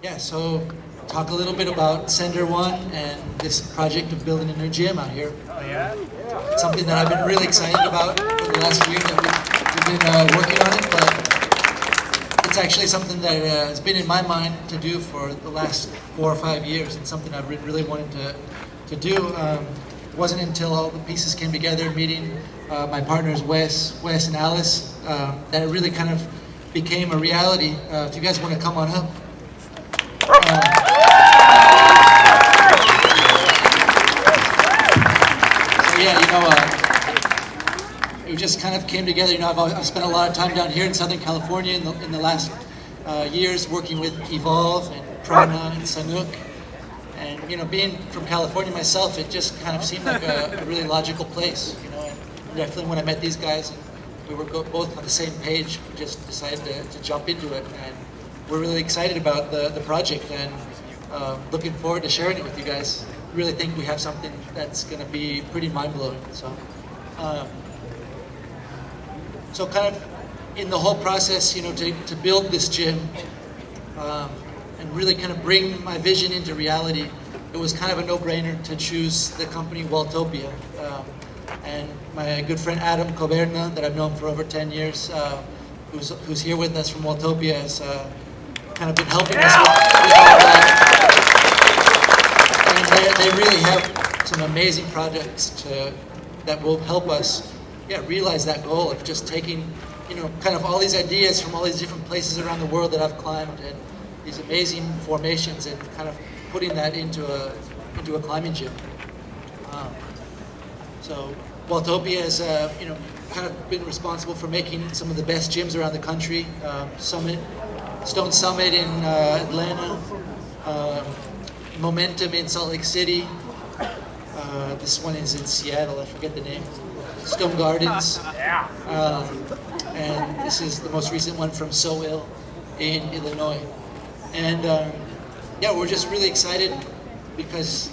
Yeah, so talk a little bit about Sender One and this project of building a new gym out here. It's something that I've been really excited about for the last year that we've been working on it, but it's actually something that has been in my mind to do for the last 4 or 5 years. It's something I've really wanted to do. It wasn't until all the pieces came together, meeting my partners Wes and Alice, that it really kind of became a reality. If you guys want to come on up. So yeah, it just kind of came together. I've spent a lot of time down here in Southern California in the last years working with Evolve and Prana and Sanuk. And being from California myself, it just kind of seemed like a really logical place. And definitely when I met these guys, and we were both on the same page, we just decided to jump into it. And we're really excited about the project and looking forward to sharing it with you guys. Really think we have something that's going to be pretty mind-blowing. So kind of in the whole process, to build this gym and really kind of bring my vision into reality, it was kind of a no-brainer to choose the company Walltopia. And my good friend Adam Coberna, that I've known for over 10 years, who's here with us from Walltopia, has kind of been helping us with all that. And they really have some amazing projects that will help us realize that goal of just taking kind of all these ideas from all these different places around the world that I've climbed and these amazing formations and kind of putting that into a climbing gym. So Walltopia has kind of been responsible for making some of the best gyms around the country. Stone Summit in Atlanta, Momentum in Salt Lake City. This one is in Seattle, I forget the name. Stone Gardens. And this is the most recent one from So in Illinois. And we're just really excited because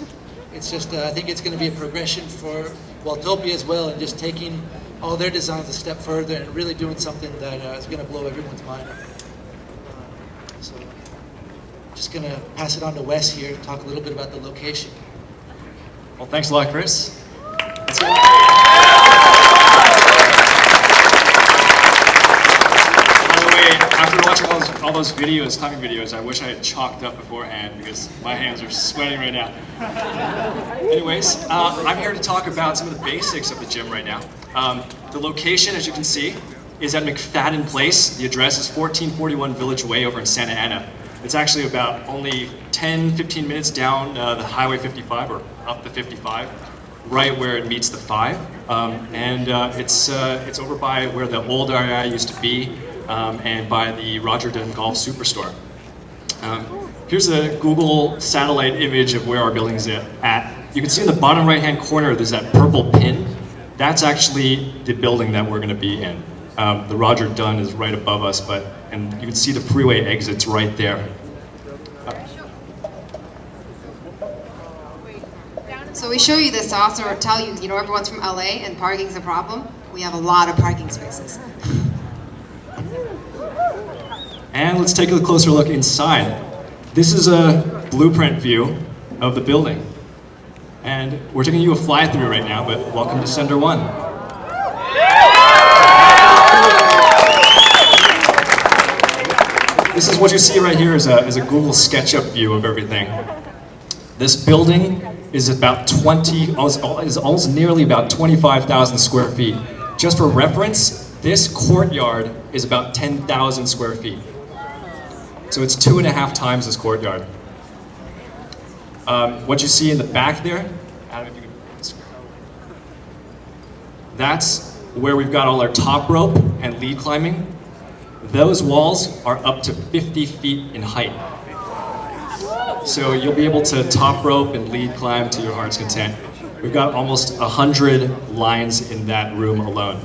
it's just, I think it's going to be a progression for Walltopia as well, and just taking all their designs a step further and really doing something that is going to blow everyone's mind. So just going to pass it on to Wes here to talk a little bit about the location. Well, thanks a lot, Chris. After watching all those videos, climbing videos, I wish I had chalked up beforehand because my hands are sweating right now. Anyways, I'm here to talk about some of the basics of the gym right now. The location, as you can see, is at McFadden Place. The address is 1441 Village Way over in Santa Ana. It's actually about only 10-15 minutes down the Highway 55 or up the 55, right where it meets the 5. It's over by where the old area used to be. And by the Roger Dunn Golf Superstore. Here's a Google satellite image of where our building is at. You can see in the bottom right-hand corner, there's that purple pin. That's actually the building that we're going to be in. The Roger Dunn is right above us, and you can see the freeway exits right there. So we show you this to also tell you, everyone's from LA and parking's a problem. We have a lot of parking spaces. And let's take a closer look inside. This is a blueprint view of the building. And we're taking you a fly-through right now, but welcome to Sender One. This is what you see right here is a Google SketchUp view of everything. This building is almost nearly about 25,000 square feet. Just for reference, this courtyard is about 10,000 square feet. So it's 2.5 times this courtyard. What you see in the back there, Adam, if you could, that's where we've got all our top rope and lead climbing. Those walls are up to 50 feet in height. So you'll be able to top rope and lead climb to your heart's content. We've got almost 100 lines in that room alone.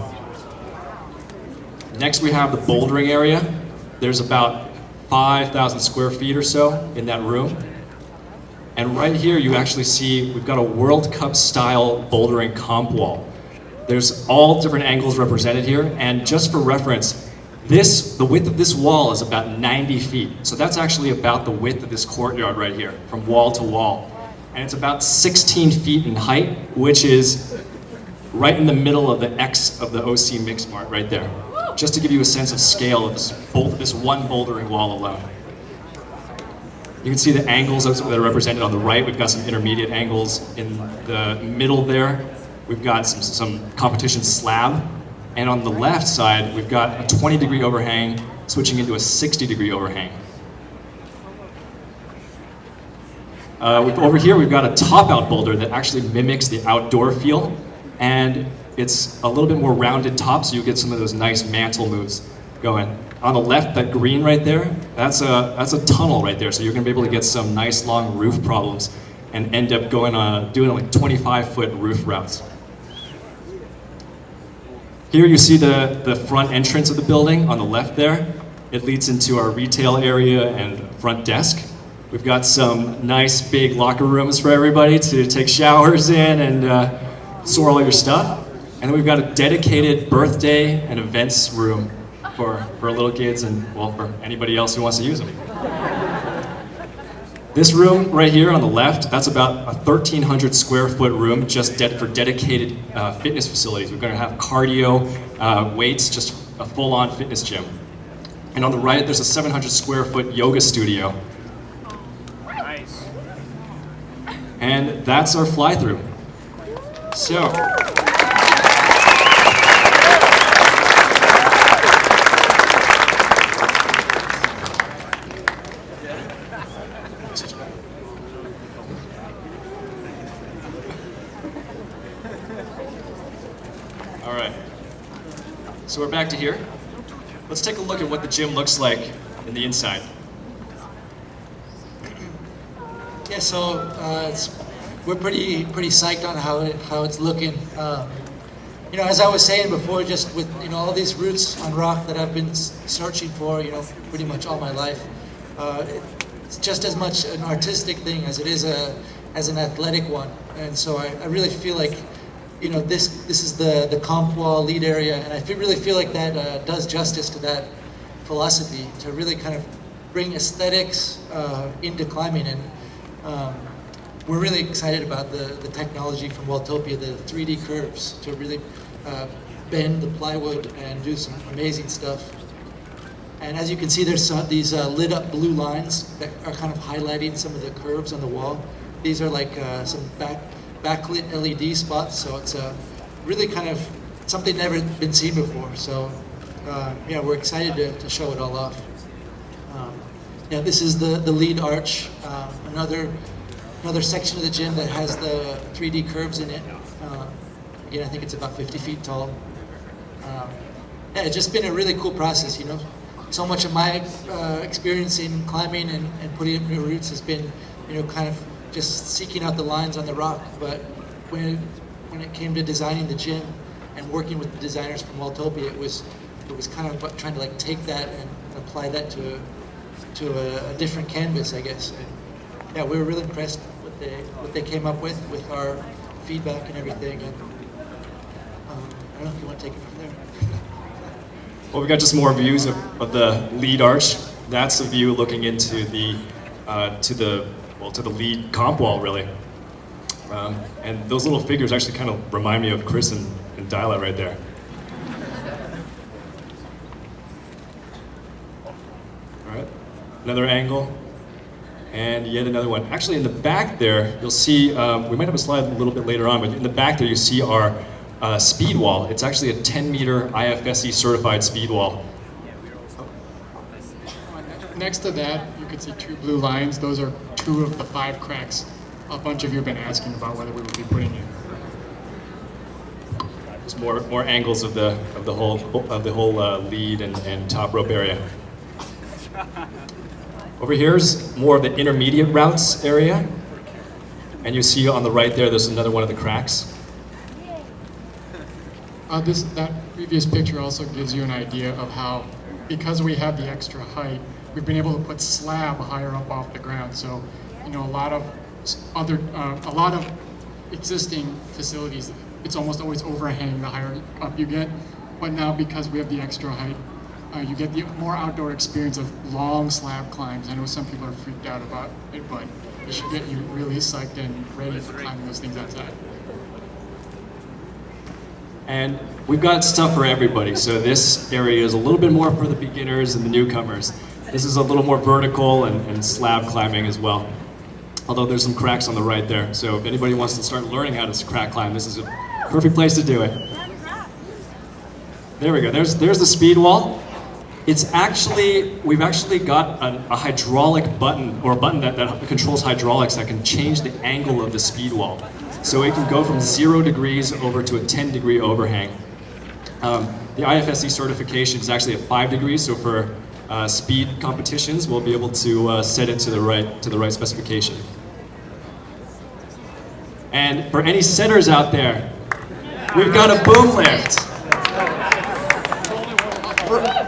Next we have the bouldering area. There's about 5,000 square feet or so in that room. And right here you actually see we've got a World Cup style bouldering comp wall. There's all different angles represented here, and just for reference, The width of this wall is about 90 feet. So that's actually about the width of this courtyard right here, from wall to wall. And it's about 16 feet in height, which is right in the middle of the X of the OC Mix Mart right there. Just to give you a sense of scale of this one bouldering wall alone. You can see the angles that are represented on the right. We've got some intermediate angles in the middle there. We've got some competition slab. And on the left side, we've got a 20-degree overhang switching into a 60-degree overhang. Over here, we've got a top-out boulder that actually mimics the outdoor feel. And it's a little bit more rounded top, so you get some of those nice mantle moves going. On the left, that green right there, that's a tunnel right there, so you're gonna be able to get some nice long roof problems and end up doing like 25-foot roof routes. Here you see the front entrance of the building on the left there. It leads into our retail area and front desk. We've got some nice big locker rooms for everybody to take showers in and store all your stuff. And then we've got a dedicated birthday and events room for little kids and, well, for anybody else who wants to use them. This room right here on the left, that's about a 1,300 square foot room just for dedicated fitness facilities. We're going to have cardio, weights, just a full-on fitness gym. And on the right, there's a 700 square foot yoga studio. Nice. And that's our fly-through. So. All right, so we're back to here. Let's take a look at what the gym looks like in the inside. Yeah, so we're pretty psyched on how it's looking. You know, as I was saying before, just with all these roots on rock that I've been searching for, pretty much all my life. It's just as much an artistic thing as it is as an athletic one, and so I really feel like this is the comp wall lead area, and I really feel like that does justice to that philosophy, to really kind of bring aesthetics into climbing. And we're really excited about the technology from Walltopia, the 3D curves, to really bend the plywood and do some amazing stuff. And as you can see, there's these lit up blue lines that are kind of highlighting some of the curves on the wall. These are like some backlit LED spots, so it's really kind of something never been seen before. So yeah, we're excited to show it all off. Yeah, this is the lead arch, another section of the gym that has the 3D curves in it. Again, I think it's about 50 feet tall. Yeah, it's just been a really cool process, So much of my experience in climbing and putting up new routes has been, kind of just seeking out the lines on the rock. But when it came to designing the gym and working with the designers from Walltopia, it was kind of trying to take that and apply that to a different canvas, I guess. And yeah, we were really impressed with what they came up with our feedback and everything. And I don't know if you want to take it from there. Well, we've got just more views of the lead arch. That's a view looking into the to the lead comp wall, really. And those little figures actually kind of remind me of Chris and Dyla right there. All right, another angle, and yet another one. Actually, in the back there, you'll see, we might have a slide a little bit later on, but in the back there you see our speed wall. It's actually a 10-meter IFSC certified speed wall. Next to that, you can see two blue lines. Those are 2 of the 5 cracks a bunch of you have been asking about whether we would be putting in. There's more angles of the whole lead and top rope area. Over here is more of the intermediate routes area, and you see on the right there's another one of the cracks. That previous picture also gives you an idea of how, because we have the extra height, we've been able to put slab higher up off the ground. So, a lot of existing facilities, it's almost always overhang the higher up you get. But now, because we have the extra height, you get the more outdoor experience of long slab climbs. I know some people are freaked out about it, but it should get you really psyched and ready for climbing those things outside. And we've got stuff for everybody. So this area is a little bit more for the beginners and the newcomers. This is a little more vertical and slab climbing as well. Although there's some cracks on the right there. So if anybody wants to start learning how to crack climb, this is a perfect place to do it. There we go, there's the speed wall. It's actually, we've actually got a hydraulic button, or a button that controls hydraulics that can change the angle of the speed wall. So it can go from 0 degrees over to a 10-degree overhang. The IFSC certification is actually at 5 degrees, so for speed competitions, we'll be able to set it to the right specification. And for any setters out there, we've got a boom lift.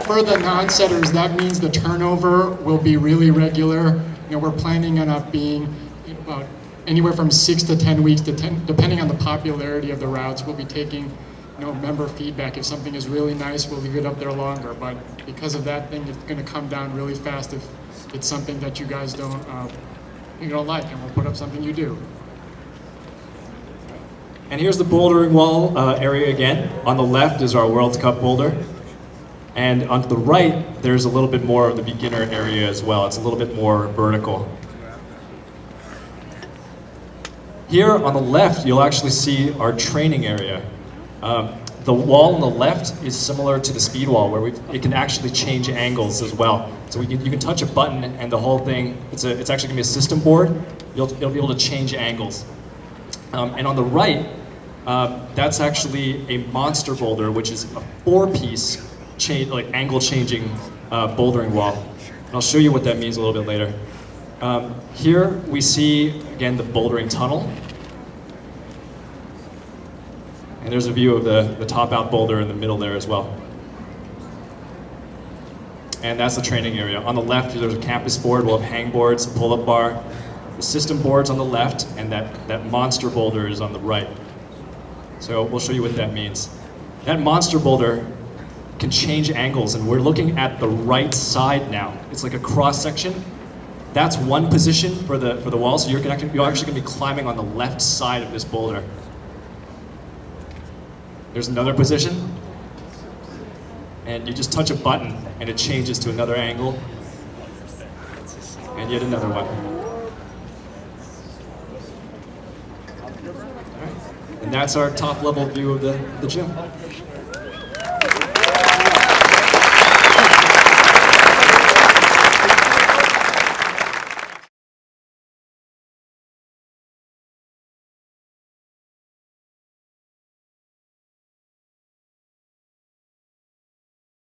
For the non-setters, that means the turnover will be really regular. You know, we're planning on it being about anywhere from 6 to 10 weeks, depending on the popularity of the routes. We'll be taking, member feedback. If something is really nice, we'll leave it up there longer. But because of that thing, it's going to come down really fast if it's something that you guys don't like, and we'll put up something you do. And here's the bouldering wall area again. On the left is our World Cup boulder. And on the right, there's a little bit more of the beginner area as well. It's a little bit more vertical. Here on the left, you'll actually see our training area. The wall on the left is similar to the speed wall, where it can actually change angles as well. So you can touch a button and the whole thing, it's actually going to be a system board. You'll be able to change angles. And on the right, that's actually a monster boulder, which is a 4-piece angle changing bouldering wall. And I'll show you what that means a little bit later. Here we see, again, the bouldering tunnel. And there's a view of the top out boulder in the middle there as well. And that's the training area. On the left, there's a campus board. We'll have hang boards, a pull-up bar, the system boards on the left, and that monster boulder is on the right. So we'll show you what that means. That monster boulder can change angles, and we're looking at the right side now. It's like a cross section. That's one position for the wall, so you're actually going to be climbing on the left side of this boulder. There's another position, and you just touch a button and it changes to another angle, and yet another one. All right. And that's our top level view of the gym.